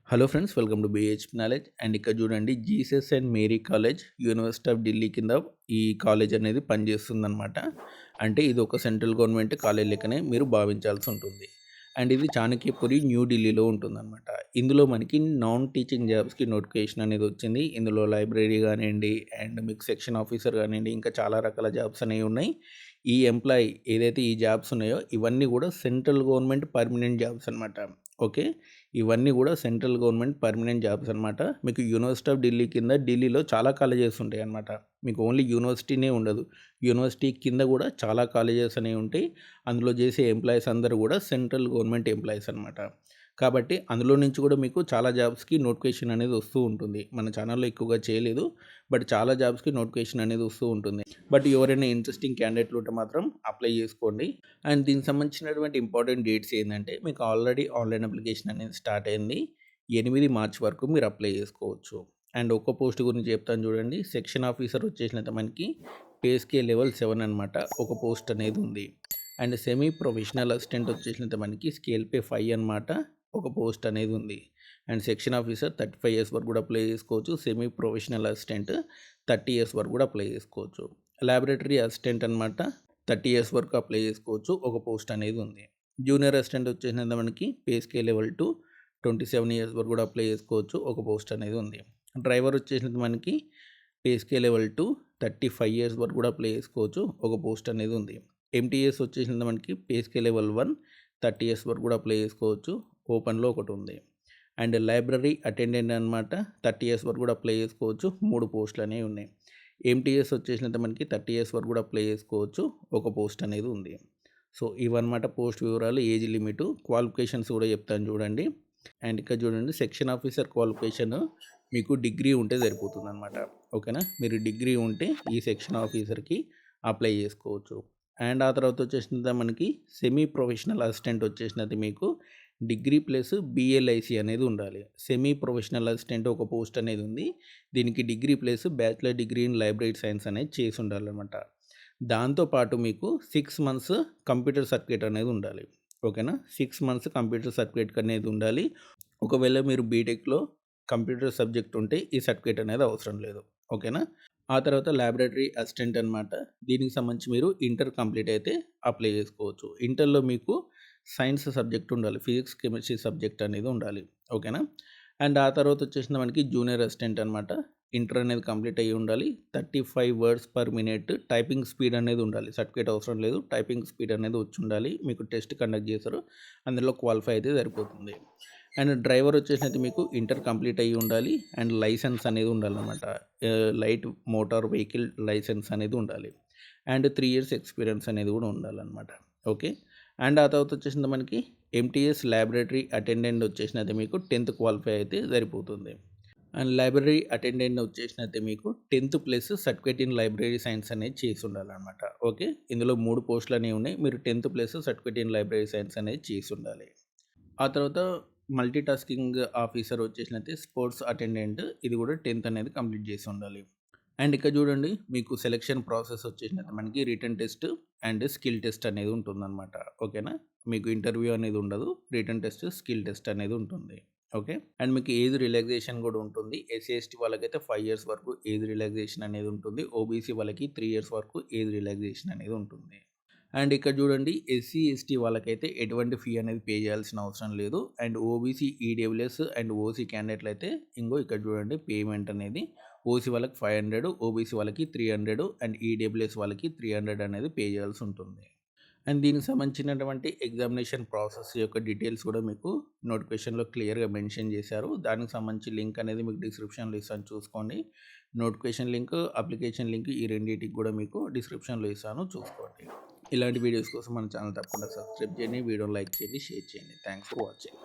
Hello friends, welcome to BHP knowledge. And ఇక్కడ చూడండి, Jesus and Mary college, university of Delhi కింద ఈ college అనేది పనిచేస్తుందన్నమాట. అంటే ఇది ఒక సెంట్రల్ గవర్నమెంట్ కాలేజ్ లెక్కనే మీరు భావించాల్సి ఉంటుంది. అండ్ ఇది చాణక్యపురి, న్యూ ఢిల్లీలో ఉంటుందన్నమాట. ఇందులో మనకి నాన్ టీచింగ్ జాబ్స్కి నోటిఫికేషన్ అనేది వచ్చింది. ఇందులో లైబ్రరీ కానివ్వండి, అండ్ మీకు సెక్షన్ ఆఫీసర్ కానివ్వండి, ఇంకా చాలా రకాల జాబ్స్ అనేవి ఉన్నాయి. ఈ ఎంప్లాయీ ఏదైతే ఈ జాబ్స్ ఉన్నాయో ఇవన్నీ కూడా సెంట్రల్ గవర్నమెంట్ పర్మనెంట్ జాబ్స్ అనమాట. ఓకే, ఇవన్నీ కూడా సెంట్రల్ గవర్నమెంట్ పర్మనెంట్ జాబ్స్ అనమాట. మీకు యూనివర్సిటీ ఆఫ్ ఢిల్లీ కింద ఢిల్లీలో చాలా కాలేజెస్ ఉంటాయి అనమాట. మీకు ఓన్లీ యూనివర్సిటీనే ఉండదు, యూనివర్సిటీ కింద కూడా చాలా కాలేజెస్ అనేవి ఉంటాయి. అందులో చేసే ఎంప్లాయీస్ అందరూ కూడా సెంట్రల్ గవర్నమెంట్ ఎంప్లాయీస్ అనమాట. కాబట్టి అందులో నుంచి కూడా మీకు చాలా జాబ్స్కి నోటిఫికేషన్ అనేది వస్తూ ఉంటుంది. మన ఛానల్లో ఎక్కువగా చేయలేదు, బట్ చాలా జాబ్స్కి నోటిఫికేషన్ అనేది వస్తూ ఉంటుంది. బట్ ఎవరైనా ఇంట్రెస్టింగ్ క్యాండిడేట్లు ఉంటే మాత్రం అప్లై చేసుకోండి. అండ్ దీనికి సంబంధించినటువంటి ఇంపార్టెంట్ డేట్స్ ఏంటంటే, మీకు ఆల్రెడీ ఆన్లైన్ అప్లికేషన్ అనేది స్టార్ట్ అయింది. 8 మార్చి వరకు మీరు అప్లై చేసుకోవచ్చు. అండ్ ఒక్క పోస్ట్ గురించి చెప్తాను చూడండి. సెక్షన్ ఆఫీసర్ వచ్చేసినంత మనకి పే స్కేల్ లెవెల్ 7 అనమాట. ఒక పోస్ట్ అనేది ఉంది. అండ్ సెమీ ప్రొఫెషనల్ అసిస్టెంట్ వచ్చేసినంత మనకి స్కేల్ పే 5 అనమాట. ఒక పోస్ట్ అనేది ఉంది. అండ్ సెక్షన్ ఆఫీసర్ 35 ఇయర్స్ వరకు కూడా అప్లై చేసుకోవచ్చు. సెమీ ప్రొఫెషనల్ అసిస్టెంట్ 30 ఇయర్స్ వరకు కూడా అప్లై చేసుకోవచ్చు. ల్యాబొరేటరీ అసిస్టెంట్ అనమాట, 30 ఇయర్స్ వరకు అప్లై చేసుకోవచ్చు. ఒక పోస్ట్ అనేది ఉంది. జూనియర్ అసిస్టెంట్ వచ్చేసినంత మనకి పే స్కేల్ లెవెల్ 2, 27 ఇయర్స్ వరకు కూడా అప్లై చేసుకోవచ్చు. ఒక పోస్ట్ అనేది ఉంది. డ్రైవర్ వచ్చేసినంత మనకి పే స్కేల్ లెవెల్ 2, 35 ఇయర్స్ వరకు కూడా అప్లై చేసుకోవచ్చు. ఒక పోస్ట్ అనేది ఉంది. ఎంటీఎస్ వచ్చేసినంత మనకి పే స్కేల్ లెవెల్ 1, 30 ఇయర్స్ వరకు కూడా అప్లై చేసుకోవచ్చు. ఓపెన్లో ఒకటి ఉంది. అండ్ లైబ్రరీ అటెండెంట్ అనమాట, 30 ఇయర్స్ వరకు కూడా అప్లై చేసుకోవచ్చు. 3 పోస్టులు అనేవి ఉన్నాయి. ఎంటీఎస్ వచ్చేసినంత మనకి 30 ఇయర్స్ వరకు కూడా అప్లై చేసుకోవచ్చు. ఒక పోస్ట్ అనేది ఉంది. సో ఇవన్నమాట పోస్ట్ వివరాలు, ఏజ్ లిమిట్, క్వాలిఫికేషన్స్ కూడా చెప్తాను చూడండి. అండ్ ఇక్కడ చూడండి, సెక్షన్ ఆఫీసర్ క్వాలిఫికేషన్ మీకు డిగ్రీ ఉంటే సరిపోతుంది అనమాట. ఓకేనా, మీరు డిగ్రీ ఉంటే ఈ సెక్షన్ ఆఫీసర్కి అప్లై చేసుకోవచ్చు. అండ్ ఆ తర్వాత వచ్చేసినది మనకి సెమీ ప్రొఫెషనల్ అసిస్టెంట్ వచ్చేసినది మీకు డిగ్రీ ప్లస్ బిఎల్ఐసి అనేది ఉండాలి. సెమీ ప్రొఫెషనల్ అసిస్టెంట్ ఒక పోస్ట్ అనేది ఉంది. దీనికి degree plus bachelor degree in library science అనేది చేసి ఉండాలన్నమాట. దాంతోపాటు మీకు 6 మంత్స్ కంప్యూటర్ సర్టిఫికేట్ అనేది ఉండాలి. ఓకేనా, 6 మంత్స్ కంప్యూటర్ సర్టిఫికేట్ అనేది ఉండాలి. ఒకవేళ మీరు బీటెక్లో కంప్యూటర్ సబ్జెక్ట్ ఉంటే ఈ సర్టిఫికేట్ అనేది అవసరం లేదు. ఓకేనా, ఆ తర్వాత ల్యాబొరేటరీ అసిస్టెంట్ అనమాట. దీనికి సంబంధించి మీరు ఇంటర్ కంప్లీట్ అయితే అప్లై చేసుకోవచ్చు. ఇంటర్లో మీకు సైన్స్ సబ్జెక్ట్ ఉండాలి, ఫిజిక్స్ కెమిస్ట్రీ సబ్జెక్ట్ అనేది ఉండాలి. ఓకేనా, అండ్ ఆ తర్వాత వచ్చేసిన మనకి జూనియర్ అసిస్టెంట్ అనమాట. ఇంటర్ అనేది కంప్లీట్ అయ్యి ఉండాలి. 35 words per minute typing speed అనేది ఉండాలి. సర్టిఫికేట్ అవసరం లేదు, టైపింగ్ స్పీడ్ అనేది వచ్చి ఉండాలి. మీకు టెస్ట్ కండక్ట్ చేస్తారు, అందులో క్వాలిఫై అయితే సరిపోతుంది. అండ్ డ్రైవర్ వచ్చేసినట్టు మీకు ఇంటర్ కంప్లీట్ అయ్యి ఉండాలి. అండ్ లైసెన్స్ అనేది ఉండాలన్నమాట. లైట్ మోటార్ వెహికల్ లైసెన్స్ అనేది ఉండాలి. అండ్ 3 ఇయర్స్ ఎక్స్పీరియన్స్ అనేది కూడా ఉండాలన్నమాట. ఓకే, అండ్ ఆ తర్వాత వచ్చేసింది మనకి ఎంటీఎస్ ల్యాబొరేటరీ అటెండెంట్ వచ్చేసినది మీకు 10th క్వాలిఫై అయితే సరిపోతుంది. అండ్ లైబ్రరీ అటెండెంట్ వచ్చేసినట్టే మీకు 10th plus certificate in library science అనేది చేసి ఉండాలన్నమాట. ఓకే, ఇందులో 3 పోస్టులు అనేవి ఉన్నాయి. మీరు 10th plus certificate in library science అనేది చేసి ఉండాలి. ఆ తర్వాత మల్టీ టాస్కింగ్ ఆఫీసర్ వచ్చేసినట్టే స్పోర్ట్స్ అటెండెంట్, ఇది కూడా 10th అనేది కంప్లీట్ చేసి ఉండాలి. అండ్ ఇక్కడ చూడండి, మీకు సెలెక్షన్ ప్రాసెస్ వచ్చేసినట్టు మనకి return test and skill test అనేది ఉంటుందన్నమాట. ఓకేనా, మీకు ఇంటర్వ్యూ అనేది ఉండదు, రిటర్న్ టెస్ట్, స్కిల్ టెస్ట్ అనేది ఉంటుంది. ఓకే, అండ్ మీకు ఏజ్ రిలాక్సేషన్ కూడా ఉంటుంది. ఎస్సీ ఎస్టీ వాళ్ళకైతే 5 ఇయర్స్ వరకు ఏజ్ రిలాక్సేషన్ అనేది ఉంటుంది. ఓబీసీ వాళ్ళకి 3 ఇయర్స్ వరకు ఏజ్ రిలాక్సేషన్ అనేది ఉంటుంది. అండ్ ఇక్కడ చూడండి, ఎస్సీ ఎస్టీ వాళ్ళకైతే ఎటువంటి ఫీ అనేది పే చేయాల్సిన అవసరం లేదు. And OBC EWS and OC క్యాండిడేట్లు అయితే ఇంకో ఇక్కడ చూడండి, పేమెంట్ అనేది ఓసీ వాళ్ళకి 500, ఓబీసీ వాళ్ళకి 300 అండ్ ఈడబ్ల్యూఎస్ వాళ్ళకి 300 అనేది పే చేయాల్సి ఉంటుంది. అండ్ దీనికి సంబంధించినటువంటి ఎగ్జామినేషన్ ప్రాసెస్ యొక్క డీటెయిల్స్ కూడా మీకు నోటిఫికేషన్లో క్లియర్గా మెన్షన్ చేశారు. దానికి సంబంధించి లింక్ అనేది మీకు డిస్క్రిప్షన్లో ఇస్తాను, చూసుకోండి. నోటిఫికేషన్ లింక్, అప్లికేషన్ లింక్, ఈ రెండింటికి కూడా మీకు డిస్క్రిప్షన్లో ఇస్తాను, చూసుకోండి. ఇలాంటి వీడియోస్ కోసం మన ఛానల్ తప్పకుండా సబ్స్క్రైబ్ చేయండి, వీడియోని లైక్ చేయండి, షేర్ చేయండి. Thanks for watching.